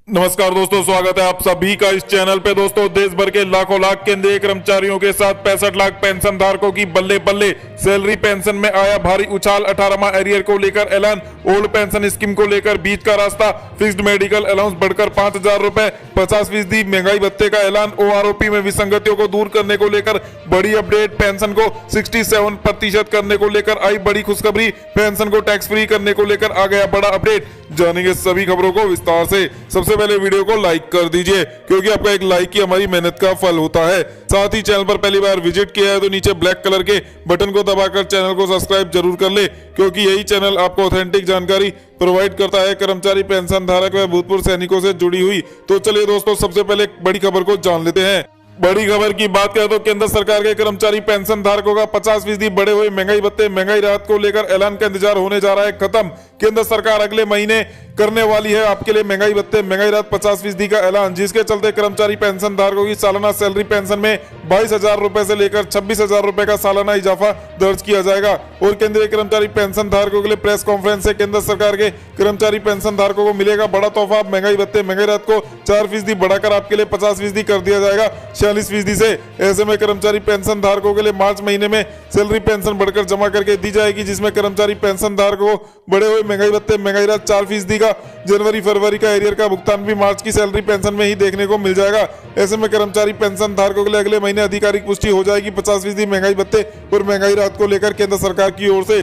नमस्कार दोस्तों, स्वागत है आप सभी का इस चैनल पे। दोस्तों, देश भर के लाखों लाख केंद्रीय कर्मचारियों के साथ 65 लाख पेंशन धारकों की बल्ले बल्ले सैलरी पेंशन में आया भारी उछाल। 18वां एरियर को लेकर ऐलान, ओल्ड पेंशन स्कीम को लेकर बीच का रास्ता, फिक्स्ड मेडिकल अलाउंस बढ़कर 5,000 रुपए, 50% महंगाई भत्ते का ऐलान, ओआरओपी में विसंगतियों को दूर करने को लेकर बड़ी अपडेट, पेंशन को 67% करने को लेकर आई बड़ी खुशखबरी, पेंशन को टैक्स फ्री करने को लेकर आ गया बड़ा अपडेट। जानेंगे सभी खबरों को विस्तार से। सबसे पहले वीडियो को लाइक कर दीजिए, क्योंकि आपका एक लाइक ही हमारी मेहनत का फल होता है। साथ ही चैनल पर पहली बार विजिट किया है तो नीचे ब्लैक कलर के बटन को दबाकर चैनल को सब्सक्राइब जरूर कर ले, क्योंकि यही चैनल आपको ऑथेंटिक जानकारी प्रोवाइड करता है कर्मचारी पेंशन धारक व भूतपूर्व सैनिकों से जुड़ी हुई। तो चलिए दोस्तों, सबसे पहले बड़ी खबर को जान लेते हैं। बड़ी खबर की बात करें तो केंद्र सरकार के कर्मचारी पेंशन धारकों का 50% बढ़े हुए महंगाई भत्ते, महंगाई राहत को लेकर ऐलान का इंतजार होने जा रहा है खत्म। केंद्र सरकार अगले महीने करने वाली है आपके लिए महंगाई भत्ते, महंगाई राहत 50% का ऐलान, जिसके चलते कर्मचारी पेंशन धारकों की सालाना सैलरी पेंशन में 22,000 रुपए से लेकर 26,000 रुपए का सालाना इजाफा दर्ज किया जाएगा। और केंद्रीय कर्मचारी पेंशन धारकों के लिए प्रेस कॉन्फ्रेंस से केंद्र सरकार के कर्मचारी पेंशन धारकों को मिलेगा बड़ा तोहफा। महंगाई भत्ते, महंगाई राहत को 4% बढ़ाकर आपके लिए 50% कर दिया जाएगा 46% से। ऐसे में कर्मचारी पेंशन धारकों के लिए मार्च महीने में सैलरी पेंशन बढ़कर जमा करके दी जाएगी, जिसमें कर्मचारी पेंशन धारकों को बढ़े हुए महंगाई भत्ते, महंगाई राहत 4% का जनवरी फरवरी का एरियर का भुगतान भी मार्च की सैलरी पेंशन में ही देखने को मिल जाएगा। ऐसे में कर्मचारी पेंशन धारकों के लिए अगले महीने आधिकारिक पुष्टि हो जाएगी 50% महंगाई भत्ते और महंगाई राहत को लेकर केंद्र सरकार की ओर से।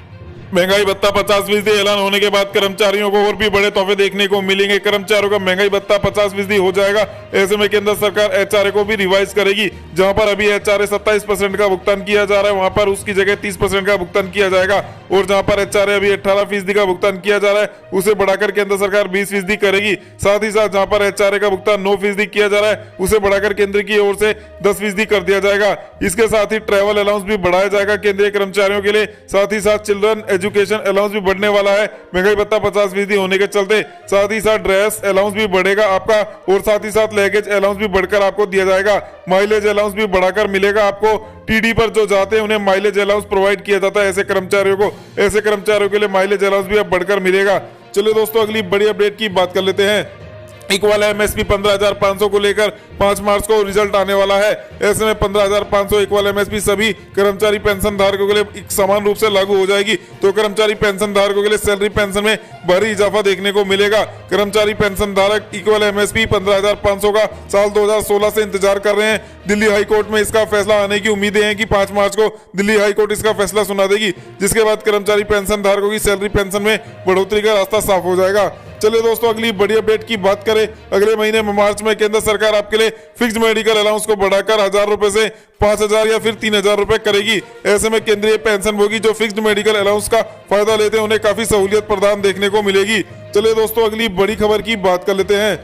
महंगाई भत्ता 50% ऐलान होने के बाद कर्मचारियों को और भी बड़े तोहफे देखने को मिलेंगे। कर्मचारियों का महंगाई भत्ता 50% हो जाएगा। ऐसे में केंद्र सरकार एचआरए को भी रिवाइज करेगी। जहां पर अभी एचआरए 27% का भुगतान किया जा रहा है, वहां पर उसकी जगह 30% का भुगतान किया जाएगा। और जहां पर एचआरए अभी 18% का भुगतान किया जा रहा है, उसे बढ़ाकर केंद्र सरकार 20% करेगी। साथ ही साथ जहां पर एचआरए का भुगतान 9% किया जा रहा है, उसे बढ़ाकर केंद्र की ओर से 10% कर दिया जाएगा। इसके साथ ही ट्रैवल अलाउंस भी बढ़ाया जाएगा केंद्रीय कर्मचारियों के लिए। साथ ही साथ चिल्ड्रन एजुकेशन अलाउंस भी बढ़ने वाला है महंगाई भत्ता 50% होने के चलते। साथ ही साथ ड्रेस अलाउंस भी बढ़ेगा आपका, और साथ ही साथ लगेज अलाउंस भी बढ़कर आपको दिया जाएगा। माइलेज अलाउंस भी बढ़ाकर मिलेगा आपको। टीडी पर जो जाते हैं उन्हें माइलेज अलाउंस प्रोवाइड किया जाता है ऐसे कर्मचारियों को। ऐसे कर्मचारियों के लिए माइलेज अलाउंस भी अब बढ़कर मिलेगा। चलिए दोस्तों, अगली बड़ी अपडेट की बात कर लेते हैं। इक्वल एमएसपी 15,500 को लेकर 5 मार्च को रिजल्ट आने वाला है। ऐसे में 15,500 इक्वल एमएसपी सभी कर्मचारी पेंशन धारकों के लिए समान रूप से लागू हो जाएगी। तो कर्मचारी पेंशन धारकों के लिए सैलरी पेंशन में भारी इजाफा देखने को मिलेगा। कर्मचारी पेंशन धारक इक्वल एमएसपी 15,500 का साल 2016 से इंतजार कर रहे हैं। दिल्ली हाई कोर्ट में इसका फैसला आने की उम्मीदें हैं कि 5 मार्च को दिल्ली हाई कोर्ट इसका फैसला सुना देगी, जिसके बाद कर्मचारी पेंशन धारकों की सैलरी पेंशन में बढ़ोतरी का रास्ता साफ हो जाएगा। चलिए दोस्तों, अगली बड़ी अपडेट की बात करें। अगले महीने में मार्च में केंद्र सरकार आपके लिए फिक्स्ड मेडिकल अलाउंस को बढ़ाकर 1,000 रुपए से 5,000 या फिर 3,000 रुपए करेगी। ऐसे में केंद्रीय पेंशन भोगी जो फिक्स्ड मेडिकल अलाउंस का फायदा लेते हैं, उन्हें काफी सहूलियत प्रदान देखने को मिलेगी। चलिए दोस्तों, अगली बड़ी खबर की बात कर लेते हैं।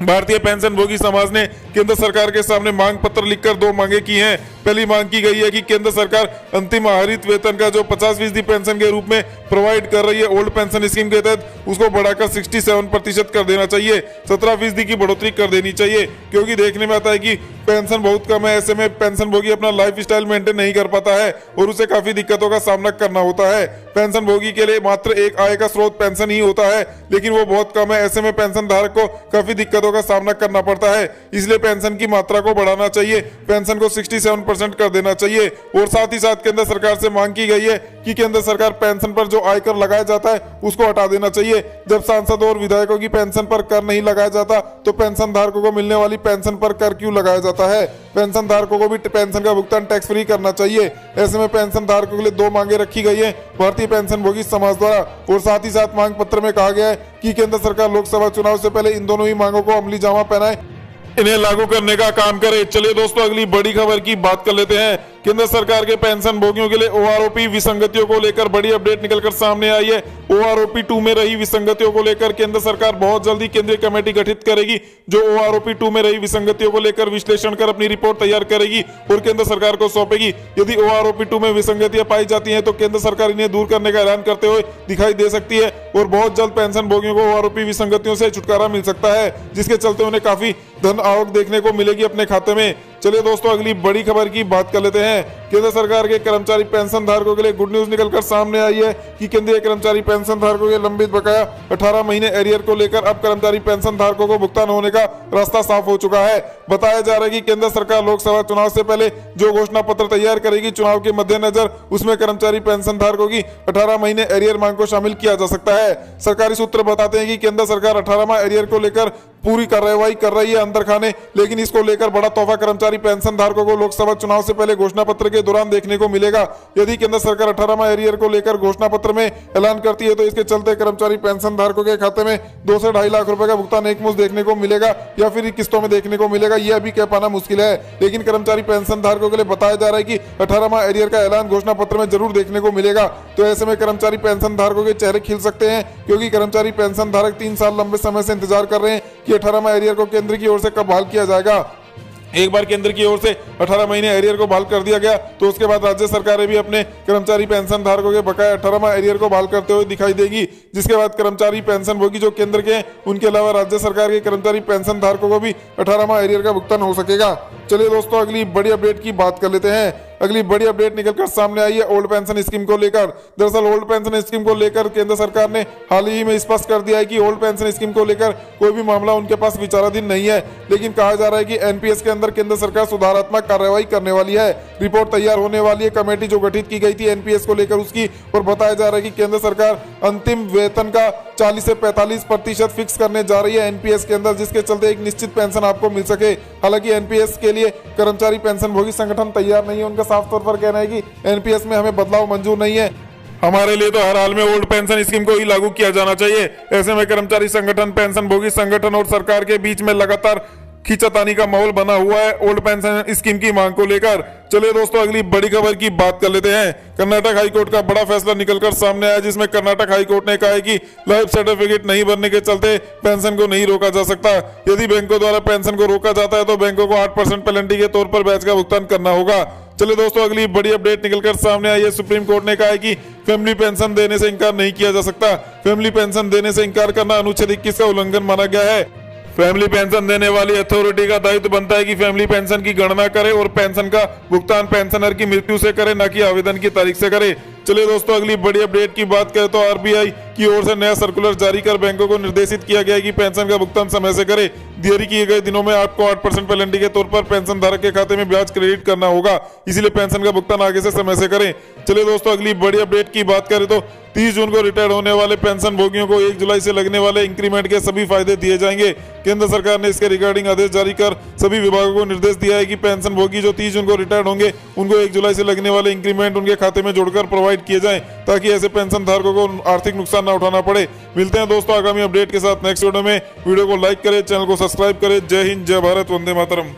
भारतीय पेंशन भोगी समाज ने केंद्र सरकार के सामने मांग पत्र लिखकर 2 मांगे की हैं। पहली मांग की गई है कि केंद्र सरकार अंतिम आहरित वेतन का जो 50% पेंशन के रूप में प्रोवाइड कर रही है ओल्ड पेंशन स्कीम के तहत, उसको बढ़ाकर 67% कर देना चाहिए। 17% की बढ़ोतरी कर देनी चाहिए, क्योंकि देखने में आता है कि पेंशन बहुत कम है। ऐसे में पेंशन भोगी अपना लाइफ स्टाइल मेंटेन नहीं कर पाता है और उसे काफी दिक्कतों का सामना करना होता है। पेंशन भोगी के लिए मात्र एक आय का स्रोत पेंशन ही होता है, लेकिन वो बहुत कम है। ऐसे में पेंशन धारक को काफी दिक्कतों का सामना करना पड़ता है। इसलिए पेंशन की मात्रा को बढ़ाना चाहिए, पेंशन को 67% कर देना चाहिए। और साथ ही साथ केंद्र सरकार से मांग की गई है कि केंद्र सरकार पेंशन पर जो आयकर लगाया जाता है उसको हटा देना चाहिए। जब सांसद और विधायकों की पेंशन पर कर नहीं लगाया जाता, तो पेंशन धारकों को मिलने वाली पेंशन पर कर क्यों लगाया जाता है? पेंशन धारकों को भी पेंशन का भुगतान टैक्स फ्री करना चाहिए। ऐसे में पेंशन धारकों के लिए 2 मांगे रखी गई है भारतीय पेंशन भोगी समाज द्वारा। और साथ ही साथ मांग पत्र में कहा गया है कि केंद्र सरकार लोकसभा चुनाव से पहले इन दोनों ही मांगों को अमली जामा पहनाए, इन्हें लागू करने का काम करे। चलिए दोस्तों, अगली बड़ी खबर की बात कर लेते हैं। केंद्र सरकार के पेंशन भोगियों के लिए ओआरओपी विसंगतियों को लेकर बड़ी अपडेट निकलकर सामने आई है। ओआरओपी 2 में रही विसंगतियों को लेकर केंद्र सरकार बहुत जल्दी केंद्रीय कमेटी गठित करेगी, जो ओआरओपी 2 में रही विसंगतियों को लेकर विश्लेषण कर अपनी रिपोर्ट तैयार करेगी और केंद्र सरकार को सौंपेगी। यदि ओआरओपी 2 में विसंगतियां पाई जाती हैं, तो केंद्र सरकार इन्हें दूर करने का ऐलान करते हुए दिखाई दे सकती है और बहुत जल्द पेंशन भोगियों को ओआरओपी विसंगतियों से छुटकारा मिल सकता है, जिसके चलते उन्हें काफी धन आवक देखने को मिलेगी अपने खाते में। चलिए दोस्तों अगली बड़ी खबर की बात कर लेते हैं। केंद्र सरकार के कर्मचारी पेंशन धारकों के लिए गुड न्यूज निकलकर सामने आई है कि केंद्रीय कर्मचारी पेंशन धारकों के लंबित बकाया 18 महीने एरियर को लेकर अब कर्मचारी पेंशन धारकों को भुगतान होने का रास्ता साफ हो चुका है। बताया जा रहा है कि केंद्र सरकार लोकसभा चुनाव से पहले जो घोषणा पत्र तैयार करेगी, चुनाव के मद्देनजर उसमें कर्मचारी पेंशन धारकों की 18 महीने एरियर मांग को शामिल किया जा सकता है। सरकारी सूत्र बताते हैं कि केंद्र सरकार 18वां एरियर को लेकर पूरी कार्रवाई कर रही है अंदर खाने, लेकिन इसको लेकर बड़ा तोहफा कर्मचारी पेंशन धारकों को लोकसभा चुनाव से पहले घोषणा पत्र के दौरान देखने को मिलेगा। यदि केंद्र सरकार 18वां एरियर को लेकर घोषणा पत्र में ऐलान करती है तो इसके चलते कर्मचारी पेंशन धारकों के खाते में 2 से 2.5 लाख रुपए का भुगतान एक मुश्त देखने को मिलेगा या फिर किस्तों में देखने को मिलेगा, यह अभी कह पाना मुश्किल है। लेकिन कर्मचारी पेंशन धारकों के लिए बताया जा रहा है कि 18वां एरियर का ऐलान घोषणा पत्र में जरूर देखने को मिलेगा। तो ऐसे में कर्मचारी पेंशन धारकों के चेहरे खिल सकते हैं, क्योंकि कर्मचारी पेंशन धारक 3 साल लंबे समय से इंतजार कर रहे हैं कि 18वां एरियर को केंद्र की ओर से कब बहाल किया जाएगा। एक बार केंद्र की ओर से 18 महीने एरियर को बहाल कर दिया गया तो उसके बाद राज्य सरकारें भी अपने कर्मचारी पेंशन धारकों के बकाया 18वां एरियर को बहाल करते हुए दिखाई देगी, जिसके बाद कर्मचारी पेंशन भोगी जो केंद्र के हैं उनके अलावा राज्य सरकार के कर्मचारी पेंशन धारकों को भी 18वां एरियर का भुगतान हो सकेगा। चलिए दोस्तों अगली बड़ी अपडेट की बात कर लेते हैं। अगली बड़ी अपडेट निकलकर सामने आई है ओल्ड पेंशन स्कीम को लेकर। दरअसल ओल्ड पेंशन स्कीम को लेकर केंद्र सरकार ने हाल ही में स्पष्ट कर दिया है कि ओल्ड पेंशन स्कीम को लेकर कोई भी मामला उनके पास विचाराधीन नहीं है, लेकिन कहा जा रहा है कि एनपीएस के अंदर केंद्र सरकार सुधारात्मक कार्रवाई करने वाली है। रिपोर्ट तैयार होने वाली है, कमेटी जो गठित की गई थी एनपीएस को लेकर उसकी, और बताया जा रहा है कि केंद्र सरकार अंतिम वेतन का 40 से 45% फिक्स करने जा रही है एनपीएस के अंदर, जिसके चलते एक निश्चित पेंशन आपको मिल सके। हालांकि एनपीएस के लिए कर्मचारी पेंशन भोगी संगठन तैयार नहीं है। उनका साफ तौर पर कहना है कि एनपीएस में हमें बदलाव मंजूर नहीं है, हमारे लिए तो हर हाल में ओल्ड पेंशन स्कीम को ही लागू किया जाना चाहिए। ऐसे में कर्मचारी संगठन, पेंशन भोगी संगठन और सरकार के बीच में लगातार खींचातानी का माहौल बना हुआ है ओल्ड पेंशन स्कीम की मांग को लेकर। चलिए दोस्तों अगली बड़ी खबर की बात कर लेते हैं। कर्नाटक हाईकोर्ट का बड़ा फैसला निकलकर सामने आया, जिसमें कर्नाटक हाईकोर्ट ने कहा है कि लाइफ सर्टिफिकेट नहीं बनने के चलते पेंशन को नहीं रोका जा सकता। यदि बैंकों द्वारा पेंशन को रोका जाता है तो बैंकों को 8% पेनल्टी के तौर पर ब्याज का भुगतान करना होगा। चलिए दोस्तों अगली बड़ी अपडेट निकलकर सामने आई है। सुप्रीम कोर्ट ने कहा है कि फैमिली पेंशन देने से इंकार नहीं किया जा सकता। फैमिली पेंशन देने से इंकार करना अनुच्छेद 21 का उल्लंघन माना गया है। फैमिली पेंशन देने वाली अथॉरिटी का दायित्व बनता है कि फैमिली पेंशन की गणना करे और पेंशन का भुगतान पेंशनर की मृत्यु से करे, न कि आवेदन की तारीख से करे। चलिए दोस्तों अगली बड़ी अपडेट की बात करें तो आरबीआई की ओर से नया सर्कुलर जारी कर बैंकों को निर्देशित किया गया है कि पेंशन का भुगतान समय से करे। देरी किए गए दिनों में आपको 8% पेनल्टी के तौर पर पेंशन धारक के खाते में ब्याज क्रेडिट करना होगा, इसीलिए पेंशन का भुगतान आगे से समय से करें। चलिए दोस्तों अगली बड़ी अपडेट की बात करें तो 30 जून को रिटायर्ड होने वाले पेंशन भोगियों को 1 जुलाई से लगने वाले इंक्रीमेंट के सभी फायदे दिए जाएंगे। केंद्र सरकार ने इसके रिगार्डिंग आदेश जारी कर सभी विभागों को निर्देश दिया है कि पेंशन भोगी जो 30 जून को रिटायर्ड होंगे उनको 1 जुलाई से लगने वाले इंक्रीमेंट उनके खाते में जोड़कर प्रोवाइड किए जाएं, ताकि ऐसे पेंशन धारकों को आर्थिक नुकसान न उठाना पड़े। मिलते हैं दोस्तों आगामी अपडेट के साथ नेक्स्ट वीडियो में। वीडियो को लाइक करें, चैनल को सब्सक्राइब करें। जय हिंद, जय भारत, वंदे मातरम।